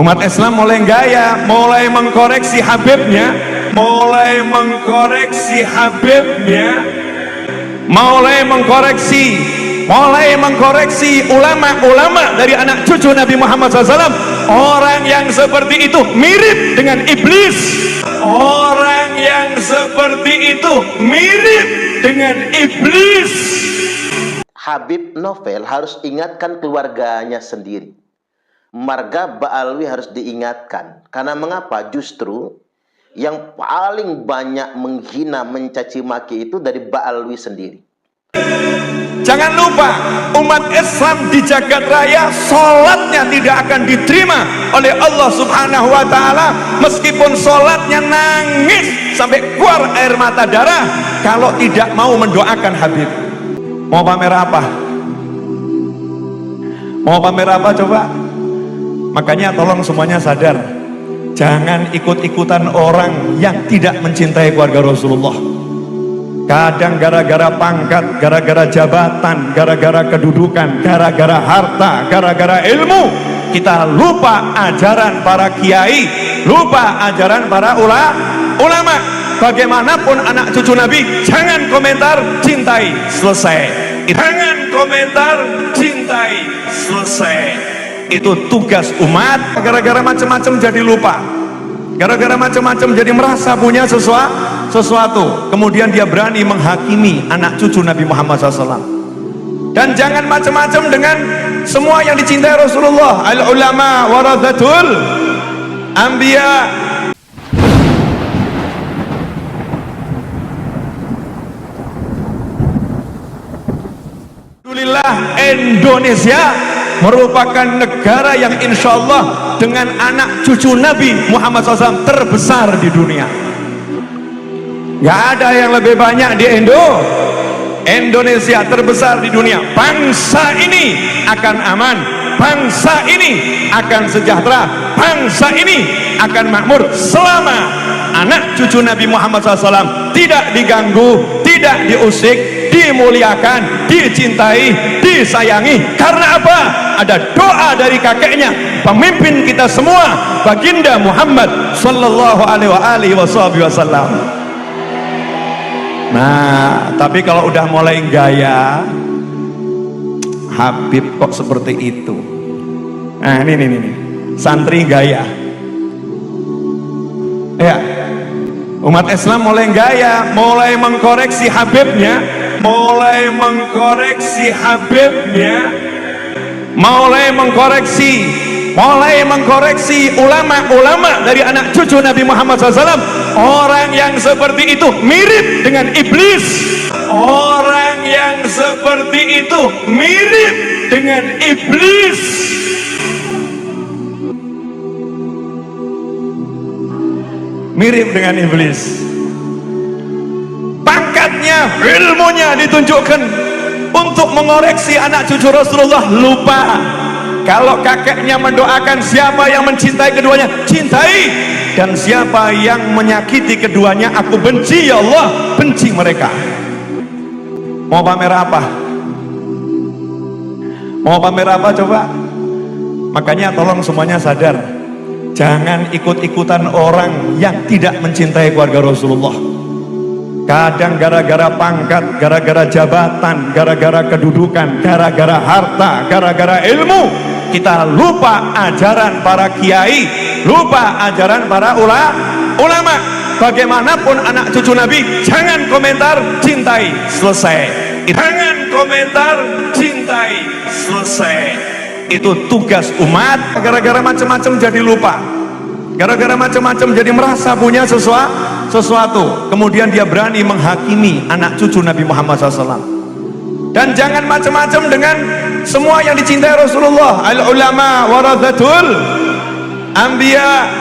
Umat Islam mulai gaya, mulai mengkoreksi Habibnya, mulai mengkoreksi ulama-ulama dari anak cucu Nabi Muhammad SAW. Orang yang seperti itu mirip dengan iblis. Orang yang seperti itu mirip dengan iblis. Habib Novel harus ingatkan keluarganya sendiri. Marga Ba'alwi harus diingatkan. Karena mengapa? Justru yang paling banyak menghina, mencaci maki itu dari Ba'alwi sendiri. Jangan lupa, umat Islam di jagat raya sholatnya tidak akan diterima oleh Allah Subhanahu wa ta'ala, meskipun sholatnya nangis sampai keluar air mata darah, kalau tidak mau mendoakan Habib. Mau pamer apa? Mau pamer apa coba? Makanya tolong semuanya sadar, jangan ikut-ikutan orang yang tidak mencintai keluarga Rasulullah. Kadang gara-gara pangkat, gara-gara jabatan, gara-gara kedudukan, gara-gara harta, gara-gara ilmu, kita lupa ajaran para kiai, lupa ajaran para ulama. Bagaimanapun anak cucu Nabi, jangan komentar, cintai, selesai. Jangan komentar, cintai, selesai. Itu tugas umat. Gara-gara macam-macam jadi lupa, gara-gara macam-macam jadi merasa punya sesuatu, kemudian dia berani menghakimi anak cucu Nabi Muhammad SAW. Dan jangan macam-macam dengan semua yang dicintai Rasulullah. Al ulama warathatul anbiya. Alhamdulillah, Indonesia merupakan negara yang insya Allah dengan anak cucu Nabi Muhammad SAW terbesar di dunia. Gak ada yang lebih banyak di Indonesia terbesar di dunia. Bangsa ini akan aman, bangsa ini akan sejahtera, bangsa ini akan makmur selama anak cucu Nabi Muhammad SAW tidak diganggu, tidak diusik, dimuliakan, dicintai, disayangi. Karena apa? Ada doa dari kakeknya, pemimpin kita semua, baginda Muhammad sallallahu alaihi wasallam. Nah, tapi kalau udah mulai gaya, Habib kok seperti itu. Nah, ini santri gaya. Ya, umat Islam mulai gaya, mulai mengkoreksi Habibnya, mulai mengkoreksi ulama-ulama dari anak cucu Nabi Muhammad SAW. Orang yang seperti itu mirip dengan iblis. Orang yang seperti itu mirip dengan iblis. Mirip dengan iblis. Pangkatnya, ilmunya ditunjukkan untuk mengoreksi anak cucu Rasulullah, lupa. Kalau kakeknya mendoakan, siapa yang mencintai keduanya, cintai. Dan siapa yang menyakiti keduanya, aku benci, ya Allah, benci mereka. Mau pamer apa? Mau pamer apa coba? Makanya tolong semuanya sadar, jangan ikut-ikutan orang yang tidak mencintai keluarga Rasulullah. Kadang gara-gara pangkat, gara-gara jabatan, gara-gara kedudukan, gara-gara harta, gara-gara ilmu, kita lupa ajaran para kiai, lupa ajaran para ulama. Bagaimanapun anak cucu Nabi, jangan komentar, cintai, selesai. Jangan komentar, cintai, selesai. Itu tugas umat. Gara-gara macam-macam jadi lupa, gara-gara macam-macam jadi merasa punya sesuatu, kemudian dia berani menghakimi anak cucu Nabi Muhammad SAW. Dan jangan macam-macam dengan semua yang dicintai Rasulullah. Al ulama warathatul anbiya.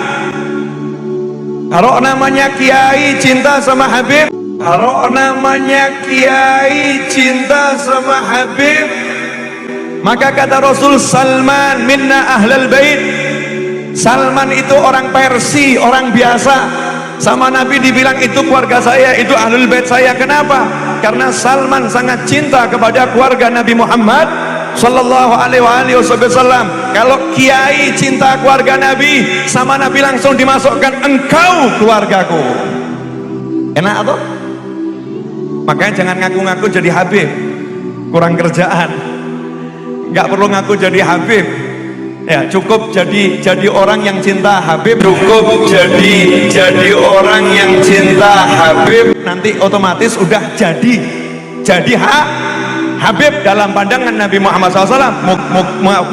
Kalau namanya kiai cinta sama Habib, kalau namanya kiai cinta sama Habib, maka kata Rasul, Salman minna ahlal bait. Salman itu orang Persia, orang biasa. Sama Nabi dibilang itu keluarga saya, itu ahlul bait saya. Kenapa? Karena Salman sangat cinta kepada keluarga Nabi Muhammad Sallallahu alaihi wasallam, kalau kiai cinta keluarga Nabi, sama Nabi langsung dimasukkan, engkau keluargaku. Enak atau? Makanya jangan ngaku-ngaku jadi Habib, kurang kerjaan. Nggak perlu ngaku jadi Habib. Ya, cukup jadi orang yang cinta Habib, cukup jadi orang yang cinta Habib, nanti otomatis udah jadi Habib dalam pandangan Nabi Muhammad SAW.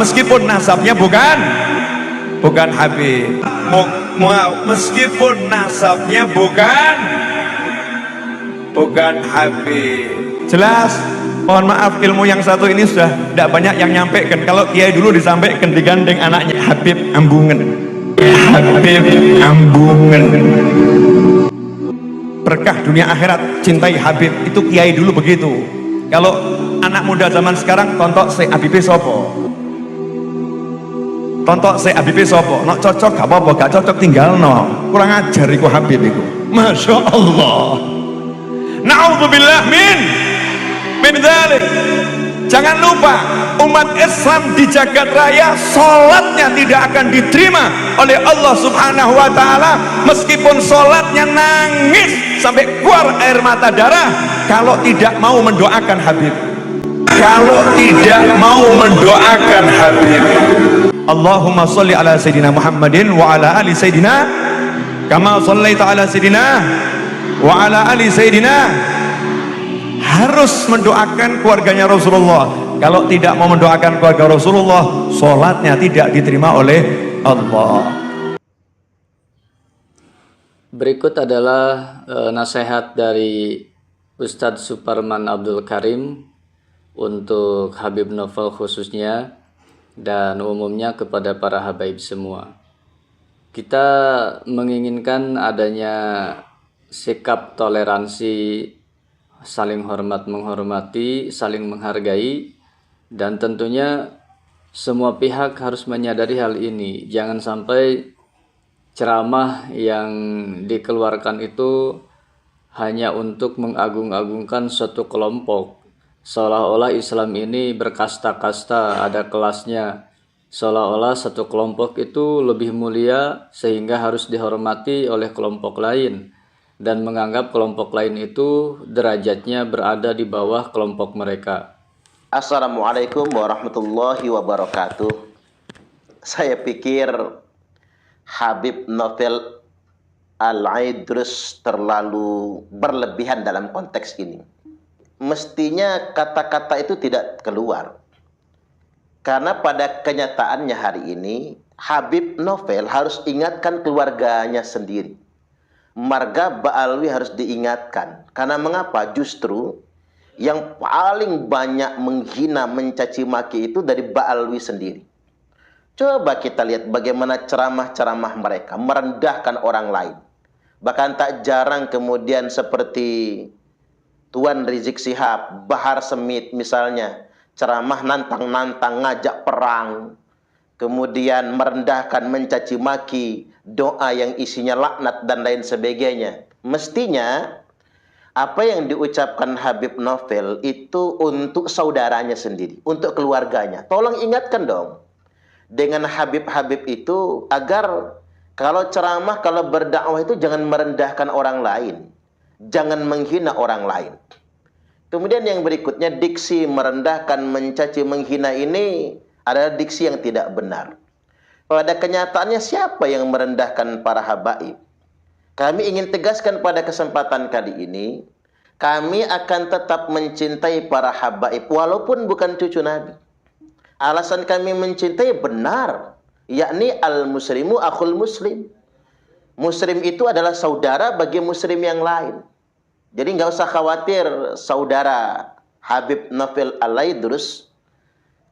Meskipun nasabnya bukan Habib, meskipun nasabnya bukan Habib. Jelas? Mohon maaf, ilmu yang satu ini sudah tidak banyak yang nyampaikan. Kalau kiai dulu disampaikan digandeng anaknya, Habib Ambungen, Habib Ambungen. Berkah dunia akhirat, cintai Habib. Itu kiai dulu begitu. Kalau anak muda zaman sekarang, tontok se Habib sopo, tontok se Habib sopo, nok cocok gak apa-apa, gak cocok tinggal no. Kurang ajar iku Habib iku. Masya Allah. Na'udzubillah min dzalik. Jangan lupa, umat Islam di jagat raya sholatnya tidak akan diterima oleh Allah Subhanahu wa ta'ala, meskipun sholatnya nangis sampai keluar air mata darah, kalau tidak mau mendoakan Habib, kalau tidak mau mendoakan Habib. Allahumma sholli ala Sayyidina Muhammadin wa ala ali Sayyidina kama shallaita ala Sayyidina wa ala ali Sayyidina. Harus mendoakan keluarganya Rasulullah. Kalau tidak mau mendoakan keluarga Rasulullah, sholatnya tidak diterima oleh Allah. Berikut adalah nasihat dari Ustadz Suparman Abdul Karim untuk Habib Novel khususnya dan umumnya kepada para habaib semua. Kita menginginkan adanya sikap toleransi, saling hormat menghormati, saling menghargai, dan tentunya semua pihak harus menyadari hal ini. Jangan sampai ceramah yang dikeluarkan itu hanya untuk mengagung-agungkan suatu kelompok, seolah-olah Islam ini berkasta-kasta, ada kelasnya, seolah-olah satu kelompok itu lebih mulia sehingga harus dihormati oleh kelompok lain, dan menganggap kelompok lain itu derajatnya berada di bawah kelompok mereka. Assalamualaikum warahmatullahi wabarakatuh. Saya pikir Habib Novel Al-Aidrus terlalu berlebihan dalam konteks ini. Mestinya kata-kata itu tidak keluar. Karena pada kenyataannya hari ini, Habib Novel harus ingatkan keluarganya sendiri. Marga Ba'alwi harus diingatkan. Karena mengapa? Justru yang paling banyak menghina, mencaci maki itu dari Ba'alwi sendiri. Coba kita lihat bagaimana ceramah-ceramah mereka merendahkan orang lain. Bahkan tak jarang kemudian seperti Tuan Rizik Shihab, Bahar Smith misalnya, ceramah nantang-nantang, ngajak perang, kemudian merendahkan, mencaci maki, doa yang isinya laknat dan lain sebagainya. Mestinya apa yang diucapkan Habib Novel itu untuk saudaranya sendiri, untuk keluarganya. Tolong ingatkan dong dengan Habib-Habib itu agar kalau ceramah, kalau berdakwah itu jangan merendahkan orang lain, jangan menghina orang lain. Kemudian yang berikutnya, diksi merendahkan, mencaci, menghina ini adalah diksi yang tidak benar. Pada kenyataannya siapa yang merendahkan para habaib? Kami ingin tegaskan pada kesempatan kali ini, kami akan tetap mencintai para habaib walaupun bukan cucu Nabi. Alasan kami mencintai benar, yakni al-muslimu akhul muslim. Muslim itu adalah saudara bagi muslim yang lain. Jadi nggak usah khawatir saudara Habib Novel Al-Aidrus,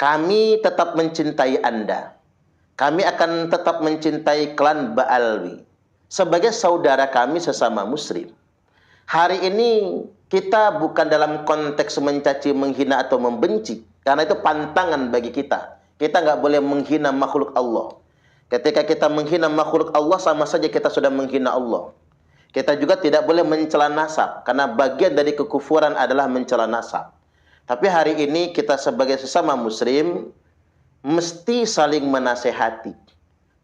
kami tetap mencintai Anda. Kami akan tetap mencintai klan Ba'alwi sebagai saudara kami sesama muslim. Hari ini kita bukan dalam konteks mencaci, menghina atau membenci, karena itu pantangan bagi kita. Kita nggak boleh menghina makhluk Allah. Ketika kita menghina makhluk Allah, sama saja kita sudah menghina Allah. Kita juga tidak boleh mencela nasab, karena bagian dari kekufuran adalah mencela nasab. Tapi hari ini kita sebagai sesama muslim mesti saling menasehati,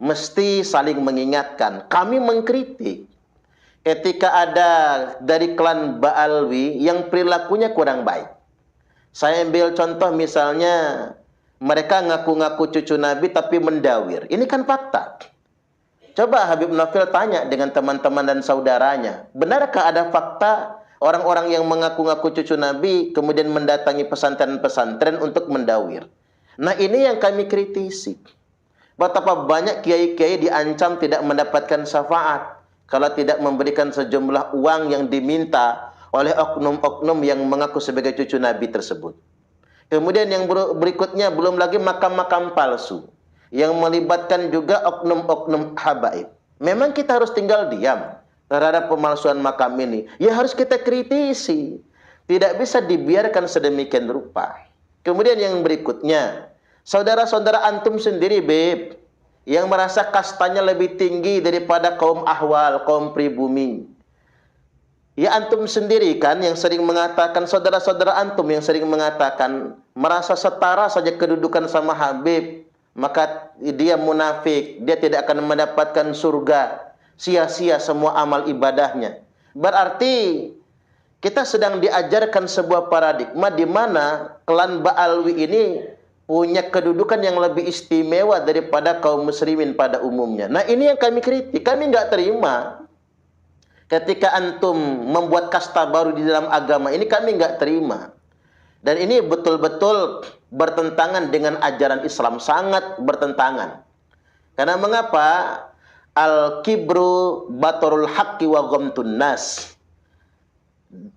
mesti saling mengingatkan. Kami mengkritik ketika ada dari klan Ba'alwi yang perilakunya kurang baik. Saya ambil contoh misalnya mereka ngaku-ngaku cucu Nabi tapi mendawir. Ini kan fakta. Coba Habib Novel tanya dengan teman-teman dan saudaranya, benarkah ada fakta orang-orang yang mengaku-ngaku cucu Nabi kemudian mendatangi pesantren-pesantren untuk mendawir? Nah, ini yang kami kritisi. Betapa banyak kiai-kiai diancam tidak mendapatkan syafaat kalau tidak memberikan sejumlah uang yang diminta oleh oknum-oknum yang mengaku sebagai cucu Nabi tersebut. Kemudian yang berikutnya belum lagi makam-makam palsu yang melibatkan juga oknum-oknum habaib. Memang kita harus tinggal diam terhadap pemalsuan makam ini. Ya harus kita kritisi. Tidak bisa dibiarkan sedemikian rupa. Kemudian yang berikutnya, saudara-saudara antum sendiri, Beb, yang merasa kastanya lebih tinggi daripada kaum ahwal, kaum pribumi. Ya antum sendiri kan yang sering mengatakan, saudara-saudara antum yang sering mengatakan merasa setara saja kedudukan sama Habib, maka dia munafik, dia tidak akan mendapatkan surga, sia-sia semua amal ibadahnya. Berarti kita sedang diajarkan sebuah paradigma di mana klan Ba'alwi ini punya kedudukan yang lebih istimewa daripada kaum muslimin pada umumnya. Nah, ini yang kami kritik. Kami nggak terima ketika antum membuat kasta baru di dalam agama ini, kami nggak terima. Dan ini betul-betul bertentangan dengan ajaran Islam, sangat bertentangan. Karena mengapa? Al-kibru batorul haqqi wa ghamtun nas.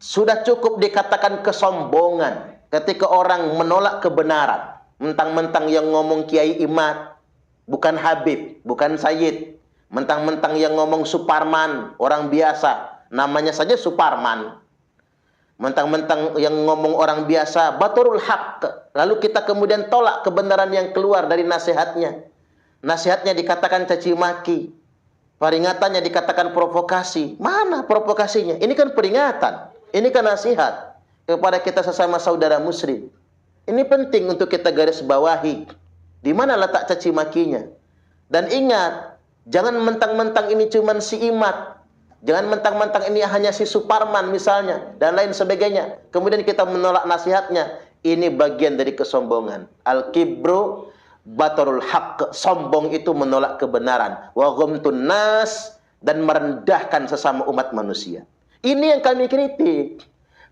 Sudah cukup dikatakan kesombongan ketika orang menolak kebenaran. Mentang-mentang yang ngomong Kiai Imad, bukan Habib, bukan Sayyid. Mentang-mentang yang ngomong Suparman, orang biasa, namanya saja Suparman. Mentang-mentang yang ngomong orang biasa, baturul haq. Lalu kita kemudian tolak kebenaran yang keluar dari nasihatnya. Nasihatnya dikatakan caci maki. Peringatannya dikatakan provokasi. Mana provokasinya? Ini kan peringatan. Ini kan nasihat kepada kita sesama saudara muslim. Ini penting untuk kita garis bawahi. Di mana letak caci makinya? Dan ingat, jangan mentang-mentang ini cuma si Imad. Jangan mentang-mentang ini hanya si Suparman misalnya. Dan lain sebagainya. Kemudian kita menolak nasihatnya. Ini bagian dari kesombongan. Al-kibru batarul haqq. Sombong itu menolak kebenaran. Wa ghamtun nas. Dan merendahkan sesama umat manusia. Ini yang kami kritik.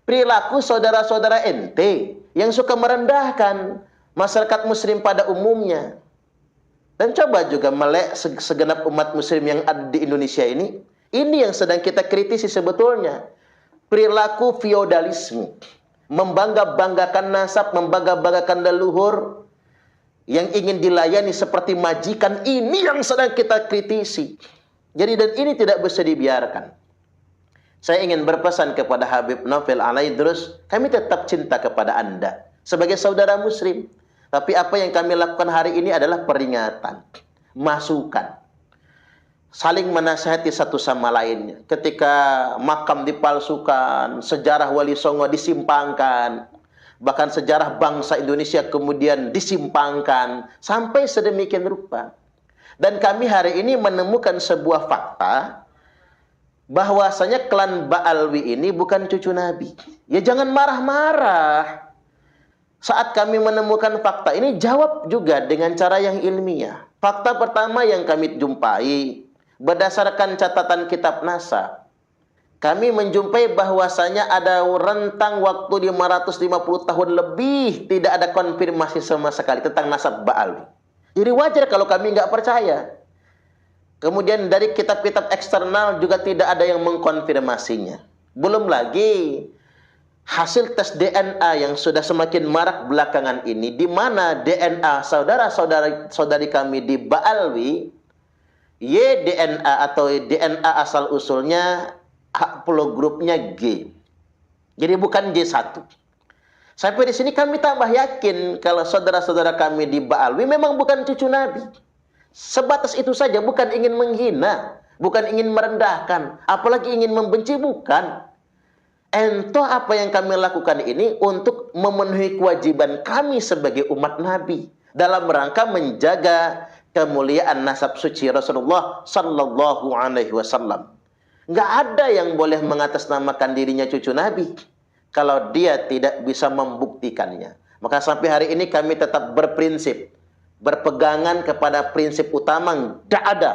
Perilaku saudara-saudara ente yang suka merendahkan masyarakat muslim pada umumnya. Dan coba juga melek segenap umat muslim yang ada di Indonesia ini. Ini yang sedang kita kritisi sebetulnya. Perilaku feodalisme. Membangga-banggakan nasab, membangga-banggakan leluhur. Yang ingin dilayani seperti majikan. Ini yang sedang kita kritisi. Jadi dan ini tidak bisa dibiarkan. Saya ingin berpesan kepada Habib Novel Alaidrus, kami tetap cinta kepada Anda sebagai saudara muslim. Tapi apa yang kami lakukan hari ini adalah peringatan, masukan. Saling menasihati satu sama lainnya. Ketika makam dipalsukan, sejarah Wali Songo disimpangkan, bahkan sejarah bangsa Indonesia kemudian disimpangkan, sampai sedemikian rupa. Dan kami hari ini menemukan sebuah fakta, bahwasanya klan Ba'alwi ini bukan cucu Nabi. Ya jangan marah-marah. Saat kami menemukan fakta ini, jawab juga dengan cara yang ilmiah. Fakta pertama yang kami jumpai, berdasarkan catatan kitab NASA, kami menjumpai bahwasanya ada rentang waktu 550 tahun lebih tidak ada konfirmasi sama sekali tentang nasab Ba'alwi. Jadi wajar kalau kami nggak percaya. Kemudian dari kitab-kitab eksternal juga tidak ada yang mengkonfirmasinya. Belum lagi hasil tes DNA yang sudah semakin marak belakangan ini, di mana DNA saudara-saudari kami di Ba'alwi, Y-DNA atau DNA asal usulnya haplogrupnya G. Jadi bukan G1. Sampai di sini kami tambah yakin kalau saudara-saudara kami di Ba'alwi memang bukan cucu Nabi. Sebatas itu saja, bukan ingin menghina, bukan ingin merendahkan, apalagi ingin membenci, bukan. Entah apa yang kami lakukan ini untuk memenuhi kewajiban kami sebagai umat Nabi dalam rangka menjaga kemuliaan nasab suci Rasulullah sallallahu alaihi wasallam. Nggak ada yang boleh mengatasnamakan dirinya cucu Nabi kalau dia tidak bisa membuktikannya. Maka sampai hari ini kami tetap berprinsip, berpegangan kepada prinsip utama, tidak ada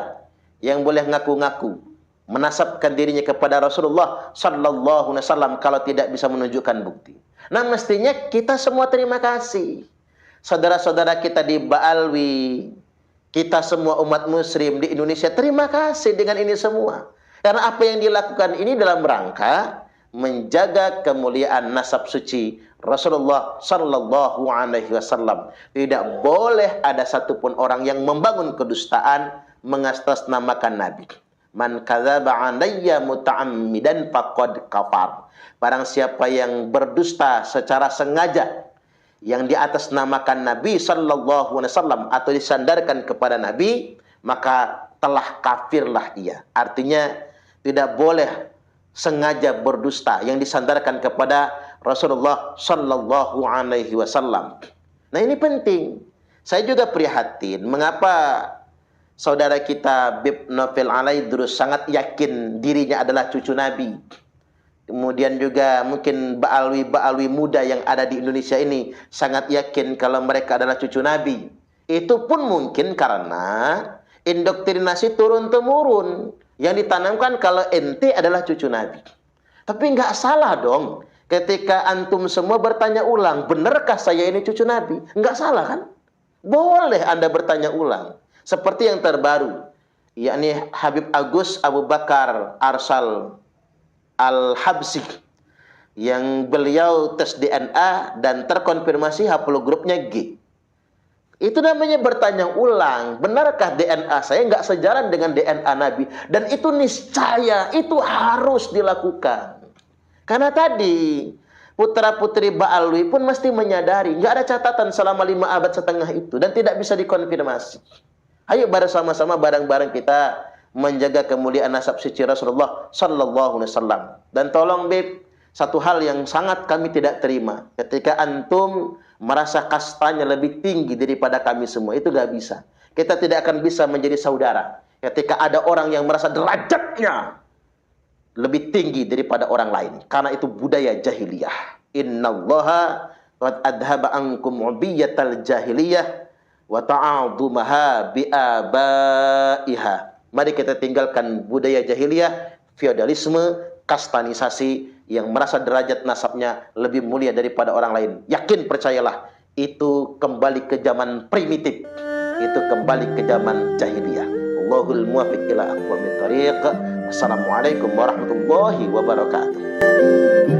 yang boleh ngaku-ngaku menasabkan dirinya kepada Rasulullah sallallahu alaihi wasallam kalau tidak bisa menunjukkan bukti. Nah, mestinya kita semua terima kasih. Saudara-saudara kita di Baalwi, kita semua umat muslim di Indonesia terima kasih dengan ini semua. Karena apa yang dilakukan ini dalam rangka menjaga kemuliaan nasab suci Rasulullah sallallahu alaihi wasallam. Tidak boleh ada satupun orang yang membangun kedustaan mengatasnamakan Nabi. Man kadzaba alayya muta'ammidan faqad kafar. Barang siapa yang berdusta secara sengaja yang di atas namakan Nabi sallallahu alaihi wasallam atau disandarkan kepada Nabi, maka telah kafirlah ia. Artinya tidak boleh sengaja berdusta yang disandarkan kepada Rasulullah sallallahu alaihi wasallam. Nah, ini penting. Saya juga prihatin mengapa saudara kita Bib Novel Alaidrus sangat yakin dirinya adalah cucu Nabi. Kemudian juga mungkin Baalwi muda yang ada di Indonesia ini sangat yakin kalau mereka adalah cucu Nabi. Itu pun mungkin karena indoktrinasi turun-temurun yang ditanamkan kalau ente adalah cucu Nabi. Tapi nggak salah dong ketika antum semua bertanya ulang, benarkah saya ini cucu Nabi? Nggak salah kan? Boleh Anda bertanya ulang. Seperti yang terbaru, yakni Habib Agus Abu Bakar Arsal Al-Habsi, yang beliau tes DNA dan terkonfirmasi haplogrupnya G. Itu namanya bertanya ulang, benarkah DNA saya nggak sejalan dengan DNA Nabi? Dan itu niscaya, itu harus dilakukan. Karena tadi putra-putri Baalwi pun mesti menyadari nggak ada catatan selama 5 abad setengah itu dan tidak bisa dikonfirmasi. Ayo bersama-sama bareng-bareng kita menjaga kemuliaan nasab suci Rasulullah sallallahu alaihi wasallam. Dan tolong Bib, satu hal yang sangat kami tidak terima, ketika antum merasa kastanya lebih tinggi daripada kami semua, itu gak bisa. Kita tidak akan bisa menjadi saudara ketika ada orang yang merasa derajatnya lebih tinggi daripada orang lain, karena itu budaya jahiliyah. Innallaha qad adhaba ankum ubiyatal jahiliyah wa ta'adumaha bi'abaiha. Mari kita tinggalkan budaya jahiliyah, feodalisme, kastanisasi yang merasa derajat nasabnya lebih mulia daripada orang lain. Yakin, percayalah, itu kembali ke zaman primitif. Itu kembali ke zaman jahiliyah. Allahul muwaffiq ila aqwamit thariq. Assalamualaikum warahmatullahi wabarakatuh.